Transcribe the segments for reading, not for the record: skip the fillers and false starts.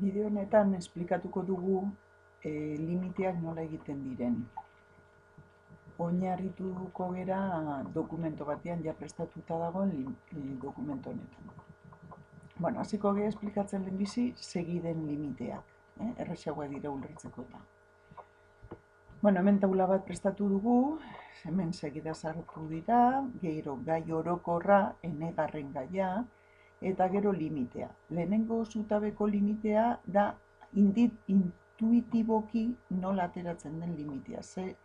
Bideo honetan esplikatuko dugu limiteak nola egiten diren. Oinarrituko gera dokumento batean ja prestatuta dagoen dokumento honetan. Bueno, hasiko gera esplikatzen lehenbizi segiden limiteak, errazagoa dira ulertzeko eta. Bueno, hemen taula bat prestatu dugu, hemen segida sartu dira, gero gai orokorra, enegarren gaia, eta gero limitea. Lehenengo zutabeko limitea da intuitiboki nola ateratzen den limitea, ze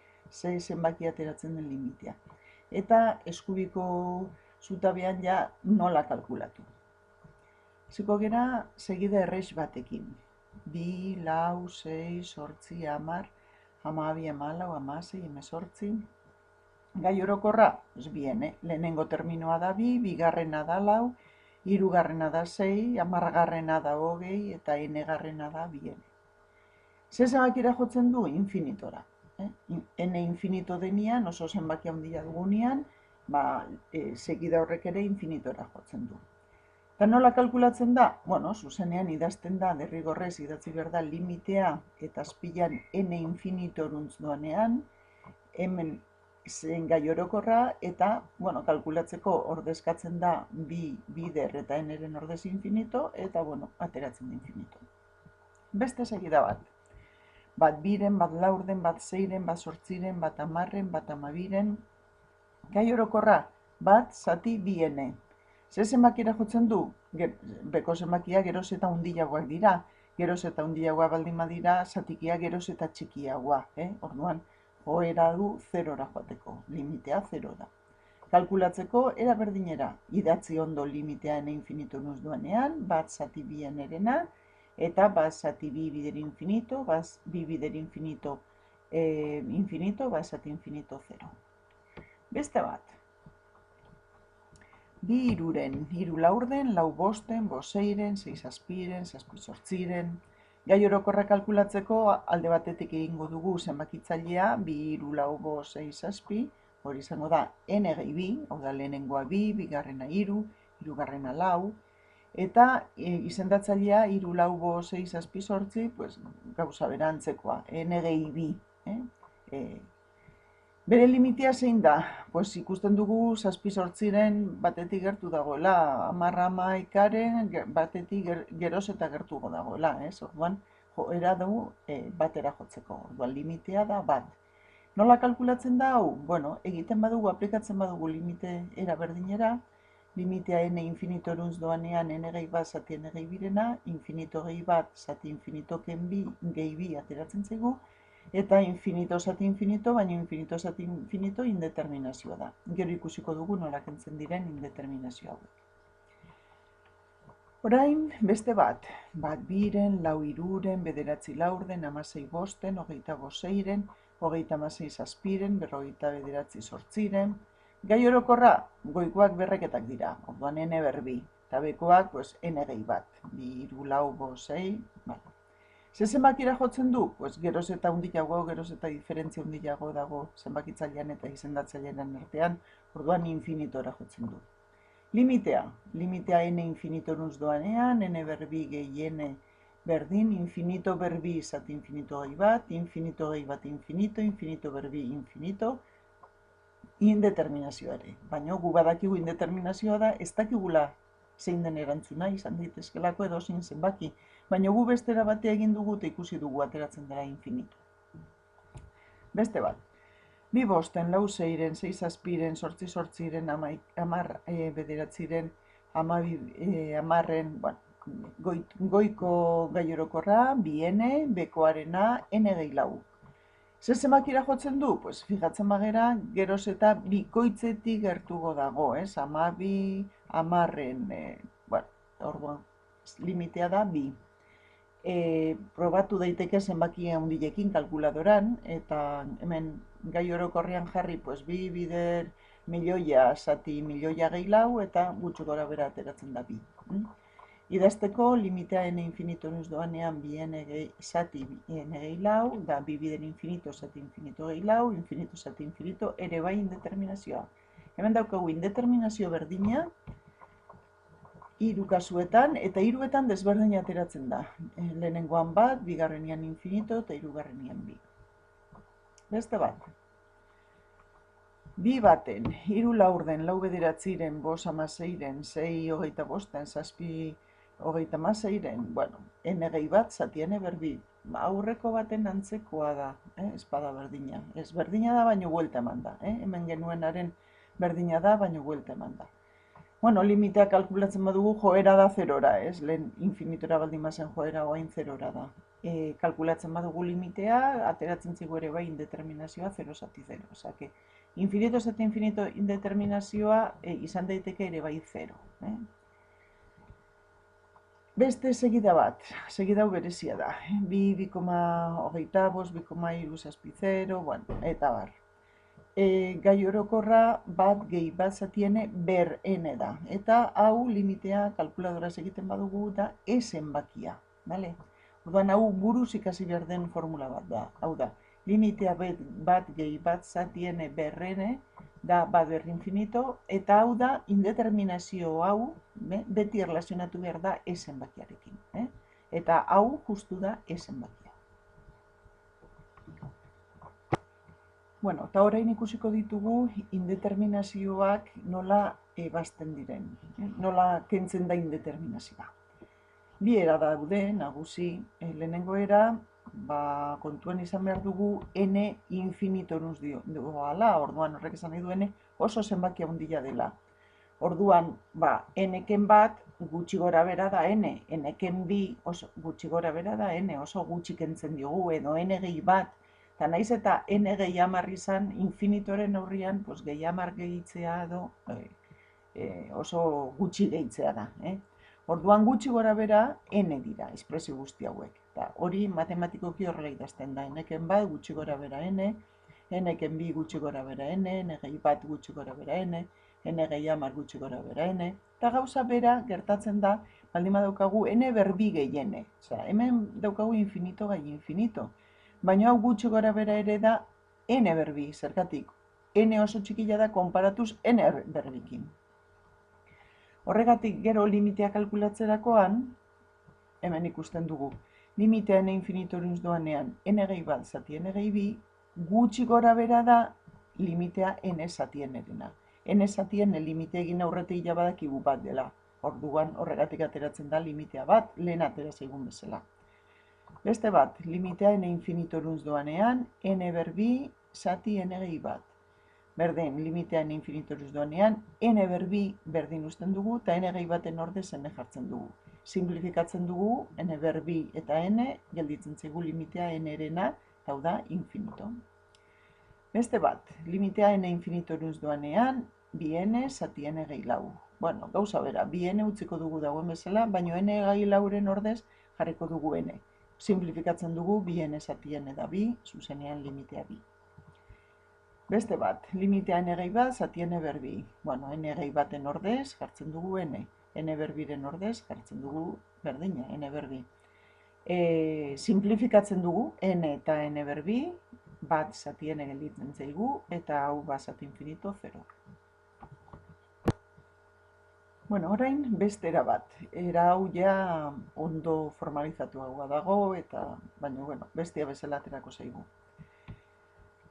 zenbaki ateratzen den limitea. Eta eskubiko zutabean ja nola kalkulatu. Ziko gera segida errex batekin. 2, lau, 6, 8, 10, 12, 14, 16, 18. Gai orokorra, lehenengo terminoa da 2, bigarrena da 4, hirugarrena da 6, 10garrena da 20 eta n-garrena da 2. Ze zenbakira jotzen du? Infinitora. N infinito denian, oso zenbaki handia dugunean, segida horrek ere infinitora jotzen du. Eta nola kalkulatzen da? Bueno, zuzenean idazten da, derrigorrez idatzi behar da limitea eta azpilan n infinitorantz doanean, hemen zen gai orokorra eta, bueno, kalkulatzeko ordezkatzen da bider eta n-ren ordez infinito eta, bueno, ateratzen da infinito. Beste segida bat. Bat biren, bat laurden, bat zeiren, bat sortziren, bat amarren, bat amabiren. Gai orokorra, bat zati biene. Ze zenbakira jotzen du? Beko zenbakia geroz eta hundiagoak dira. Geroz eta hundiagoa baldin badira, zatikia geroz eta txikiagoa. Orduan, joera du 0ra joateko. Limitea 0 da. Kalkulatzeko era berdinera. Idatzi ondo limitea n infinito nuz duenean, bat zati bien erena, eta bat zati bi bider infinito, bat bi bider infinito, bat zati infinito 0. Beste bat. 2 hiruren, 3 laurden, 4 bosten, 5 seiren, 6 zazpiren, 7 zortziren. Gai orokorra kalkulatzeko alde batetik egingo dugu zenbakitzailea 2, 3, 4, 5, 6 zazpi, hori izango da n gehi 2, hau da lehenengoa 2, bigarrena 3, hirugarrena 4, eta izendatzailea 3, 4, 5, 6 zazpi zortzi, gauza berantzekoa, n gehi 2. Bere limitea zein da? Ikusten dugu zazpi zortziren batetik gertu dagoela, 10 hamaikaren batetik geroz eta gertuko dagoela, orduan joera dugu batera jotzeko, orduan limitea da bat. Nola kalkulatzen da hau? Bueno, egiten badugu, aplikatzen badugu limite era berdinera, limitea n infinitorantz doanean n gehi bat zati n gehi birena, infinito gehi bat zati infinito gehi bi ateratzen zaigu, eta infinito zati infinito, baina infinito zati infinito indeterminazioa da. Gero ikusiko dugu nola kentzen diren indeterminazio hauek. Orain, beste bat. Bat biren, 4 hiruren, 9 laurden, 16 bosten, 25 seiren, 36 zazpiren, 59 zortziren. Gai orokorra, goikoak berreketak dira, orduan n berbi, eta bekoak n gehi bat, 2, 3, 4, 5, 6, Ze zenbakira jotzen du? Geroz eta hundiago, geroz eta diferentzia hundiago dago zenbakitzailean eta izendatzailean artean, orduan infinitora jotzen du. Limitea n infinitorantz doanean, n berbi gehi n berdin, infinito berbi zati infinito gehi bat, infinito gehi bat infinito, infinito berbi infinito, indeterminazioa ere. Baina gu badakigu indeterminazioa da, ez dakigula zein den erantzuna, izan daitezkelako edo zein zenbaki. Baina gu bestera batea egin dugu eta ikusi dugu ateratzen dela infinito. Beste bat. 2 bosten, 4 seiren, 6 zazpiren, 8 zortziren, 10 bederatziren, 10 goiko gai orokorra, 2n, bekoarena, n gehi 4. Ze zenbakira jotzen du? Fijatzen bagera, geroz eta bikoitzetik gertuko dago, 12, 10-en, orduan, limitea da 2. Probatu daiteke zenbaki handilekin kalkuladoran, eta hemen gai orokorrean jarri 2 bider milioia zati milioia gehi 4 eta gutxi gora bera ateratzen da 2. Idazteko limitea n infinitorantz doanean 2n zati n gehi 4, da 2 bider infinito zati infinito gehi 4, infinito zati infinito ere bai indeterminazioa. Hemen daukagu indeterminazio berdina, hiru kasuetan, eta hiruetan desberdin ateratzen da. Lehenengoan bat, bigarrenian infinito, eta hirugarrenian bi. Beste bat. Bi baten, hiru laurden, lau bederatziren, bost amaseiren, sei hogeita bosten, zazpi hogeita amaseiren, bueno, n gehi bat, zati n berbi. Aurreko baten antzekoa da, espada berdina. Ez berdina da, baino buelta eman da. Hemen genuenaren berdina da, baino buelta eman da. Bueno, limitea kalkulatzen badugu joera da zerora, ez? Lehen infinitora baldin bazen joera oain zerora da. Kalkulatzen badugu limitea, ateratzen zigu ere bai indeterminazioa 0 zati 0. Osa, infinito zati infinito indeterminazioa izan daiteke ere bai 0. Beste segida bat, segida hau berezia da. 2,25, 2,3 zazpi 0, bueno, eta bar. Gai orokorra bat gehi bat zatiene ber n da. Eta hau limitea kalkuladoraz egiten badugu da zenbakia. Orduan hau buruz ikasi behar den formula bat da. Hau da, limitea bat gehi bat zatiene ber n da bat ber infinito, eta hau da indeterminazio hau beti erlazionatu behar da zenbakiarekin. Eta hau justu da zenbakia. Bueno, eta orain ikusiko ditugu indeterminazioak nola ebazten diren, nola kentzen da indeterminazioa. Bi era daude, nagusi, lehenengo era, kontuan izan behar dugu n infinitoruz doala, orduan horrek esan nahi du n oso zenbakia handia dela. Orduan, n-ken bat gutxi gora bera da n, n-ken bi oso gutxi gora bera da n, oso gutxi kentzen diogu, edo n gehi bat, eta naiz eta n gehi hamar izan infinitoren aurrian, gehi hamar gehitzea edo oso gutxi gehitzea da. Orduan gutxi gora bera n dira, espresio guzti hauek. Eta hori matematikoki horrela idazten da, n-ken bat gutxi gora bera n, n-ken bi gutxi gora bera n, n gehi bat gutxi gora bera n, n gehi hamar gutxi gora bera n, eta gauza bera gertatzen da, baldin badaukagu n berbi gehi n. Hemen daukagu infinito gai infinito, baina hau gutxi gora bera ere da n berbi, zergatik. N oso txikila da konparatuz n berbikin. Horregatik gero limitea kalkulatzerakoan, hemen ikusten dugu, limitea n infinitoruz doanean n gehi bat zati n gehi bi, gutxi gora bera da limitea n zati n-erena. N zati n limitea egin aurretik badakigu bat dela. Orduan horregatik ateratzen da limitea bat, lehen atera zaigun bezala. Beste bat, limitea n infinitoruz doanean, n berbi zati n gehi bat. Berdin, limitea n infinitoruz doanean, n berbi berdin uzten dugu, eta n gehi baten ordez n jartzen dugu. Simplifikatzen dugu, n berbi eta n, gelditzen zaigu limitea n-erena, hau da, infinito. Beste bat, limitea n infinitoruz doanean, bi n zati n gehi lau. Bueno, gauza bera, bi n utziko dugu dagoen bezala, baina n gehi lauren ordez jarriko dugu n. Simplifikatzen dugu, bi n zati n da bi, zuzenean limitea bi. Beste bat, limitea n gehi bat zati n berbi. Bueno, n gehi baten ordez jartzen dugu n. N berbiren ordez jartzen dugu berdina, n berbi. Simplifikatzen dugu n eta n berbi, bat zati n gelditzen zaigu, eta hau bat zati infinito 0. Bueno, orain beste era bat. Era hau ja ondo formalizatuagoa dago, eta baina, bueno, bestia bezala aterako zaigu.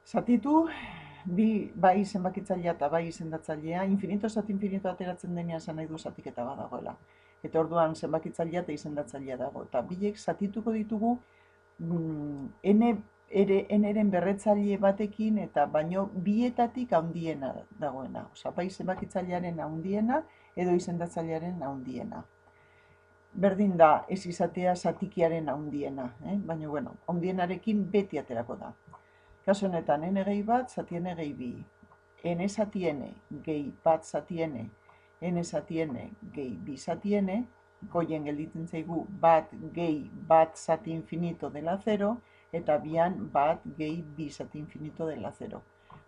Zatitu, bai zenbakitzailea eta bai izendatzailea, infinito zati infinito ateratzen denean esan nahi du zatiketa bat dagoela. Eta orduan zenbakitzailea eta izendatzailea dago. Eta biek zatituko ditugu n-eren berretzaile batekin eta baino bietatik handiena dagoena. Osa, bai zenbakitzailearen handiena edo izendatzailearen handiena. Berdin da, ez izatea zatikiaren handiena, baina, bueno, handienarekin beti aterako da. Kaso honetan, n gehi bat, zati n gehi bi. N zati n gehi bat zati n, n zati n gehi bi zati n, goien gelditzen zaigu bat gehi bat zati infinito dela 0, eta bian bat gehi bi zati infinito dela 0.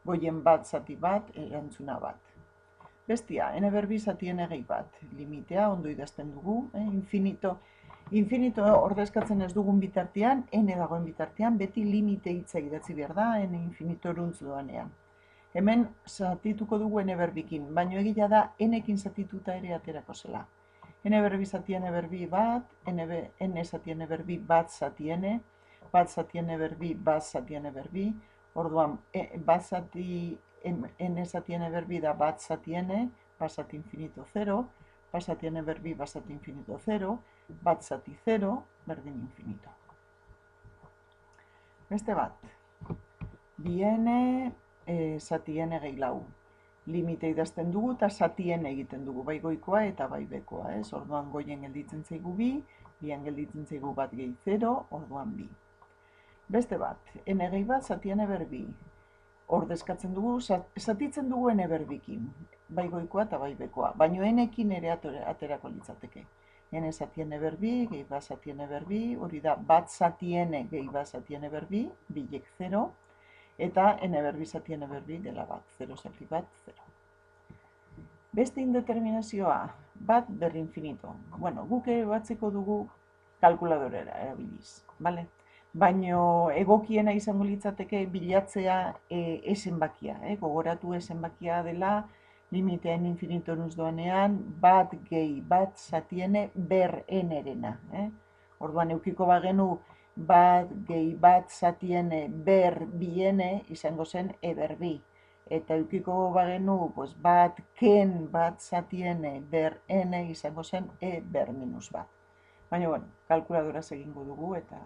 Goien bat zati bat, erantzuna bat. Bestia, n berbi zati n gehi bat. Limitea, ondo idazten dugu, infinito ordezkatzen ez dugun bitartean, n dagoen bitartean, beti limite hitza idatzi behar da, n infinitorantz doanean. Hemen zatituko dugu n berbikin, baina egia da n-ekin zatituta ere aterako zela. n ber bi zati n ber bi bat, n zati n ber bi bat zati n, bat zati n ber bi bat zati n ber bi, orduan bat zati n zati n ber bi da bat zati n, bat zati infinito 0, bat zati n ber bi bat zati infinito 0, bat zati 0, berdin infinito. Beste bat, bi n zati n gehi lau. Limite idazten dugu eta zati n egiten dugu, bai goikoa eta bai bekoa, ez? Orduan goien gelditzen zaigu bi, bian gelditzen zaigu bat gehi 0, orduan bi. Beste bat, n gehi bat zati n ber bi. Ordezkatzen dugu, zatitzen dugu n ber bikin, bai goikoa eta bai bekoa, baino n-ekin ere aterako litzateke. N zati n ber bi, gehi bat zati n ber bi, hori da bat zati n gehi bat zati n ber bi, bilek 0, eta n ber bi zati n ber bi dela bat, 0 zati bat, 0. Beste indeterminazioa, bat ber infinito. Bueno, guk batzeko dugu kalkuladorera erabiliz, bale? Baino egokiena izango litzateke bilatzea esenbakia, gogoratu esenbakia dela limitean infinitonuz doanean bat gehi bat zati n ber n-erena. Orduan eukiko bagenu bat gehi bat zati n ber bi n izango zen e ber bi. Eta eukiko bagenu bat ken bat zati n ber n izango zen e ber minus bat. Baina, bueno, kalkuladoraz egingo dugu eta